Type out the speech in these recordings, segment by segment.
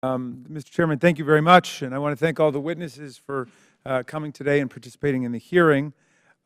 Mr. Chairman, thank you very much, and I want to thank all the witnesses for coming today and participating in the hearing,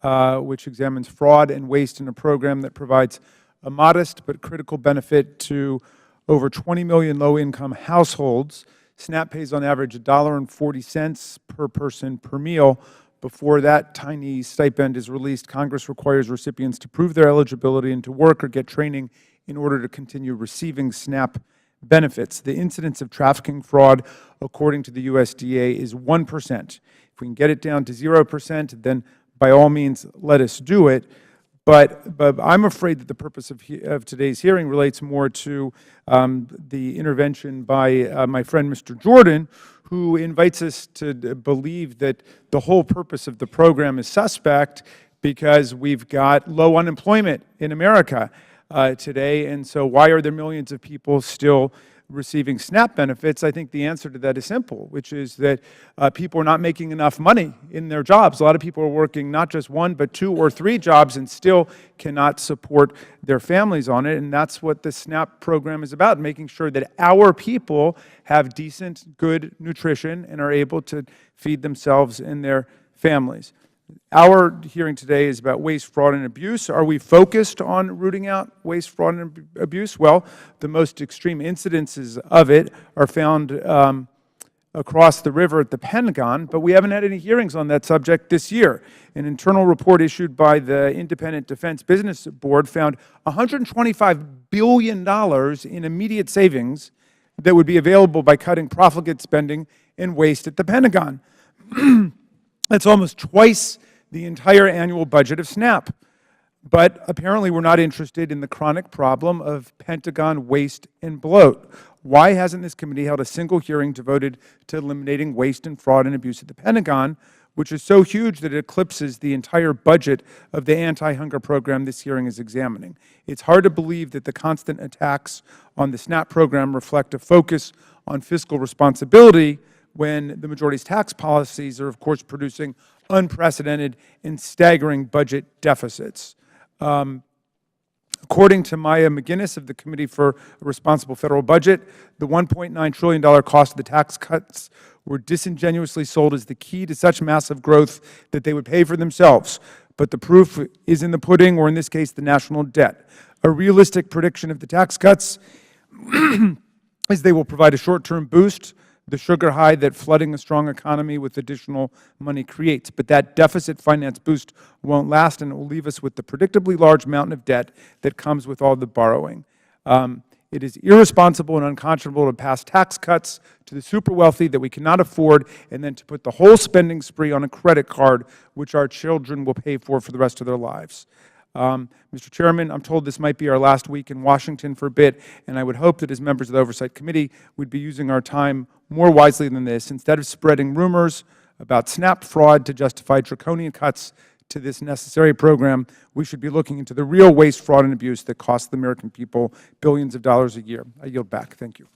which examines fraud and waste in a program that provides a modest but critical benefit to over 20 million low-income households. SNAP pays on average $1.40 per person per meal. Before that tiny stipend is released, Congress requires recipients to prove their eligibility and to work or get training in order to continue receiving SNAP benefits. The incidence of trafficking fraud, according to the USDA, is 1%. If we can get it down to 0%, then by all means, let us do it. But I'm afraid that the purpose of today's hearing relates more to the intervention by my friend Mr. Jordan, who invites us to believe that the whole purpose of the program is suspect because we've got low unemployment in America today, and so why are there millions of people still receiving SNAP benefits? I think the answer to that is simple, which is that people are not making enough money in their jobs. A lot of people are working not just one, but 2 or 3 jobs and still cannot support their families on it, and that's what the SNAP program is about, making sure that our people have decent, good nutrition and are able to feed themselves and their families. Our hearing today is about waste, fraud, and abuse. Are we focused on rooting out waste, fraud, and abuse? Well, the most extreme incidences of it are found across the river at the Pentagon, but we haven't had any hearings on that subject this year. An internal report issued by the Independent Defense Business Board found $125 billion in immediate savings that would be available by cutting profligate spending and waste at the Pentagon. That's almost twice the entire annual budget of SNAP. But apparently we're not interested in the chronic problem of Pentagon waste and bloat. Why hasn't this committee held a single hearing devoted to eliminating waste and fraud and abuse at the Pentagon, which is so huge that it eclipses the entire budget of the anti-hunger program this hearing is examining? It's hard to believe that the constant attacks on the SNAP program reflect a focus on fiscal responsibility when the majority's tax policies are, of course, producing unprecedented and staggering budget deficits. According to Maya McGinnis of the Committee for a Responsible Federal Budget, the $1.9 trillion cost of the tax cuts were disingenuously sold as the key to such massive growth that they would pay for themselves. But the proof is in the pudding, or in this case, the national debt. A realistic prediction of the tax cuts is they will provide a short-term boost, the sugar high that flooding a strong economy with additional money creates. But that deficit finance boost won't last, and it will leave us with the predictably large mountain of debt that comes with all the borrowing. It is irresponsible and unconscionable to pass tax cuts to the super wealthy that we cannot afford, and then to put the whole spending spree on a credit card, which our children will pay for the rest of their lives. Mr. Chairman, I'm told this might be our last week in Washington for a bit, and I would hope that as members of the Oversight Committee, we'd be using our time more wisely than this. Instead of spreading rumors about SNAP fraud to justify draconian cuts to this necessary program, we should be looking into the real waste, fraud, and abuse that costs the American people billions of dollars a year. I yield back. Thank you.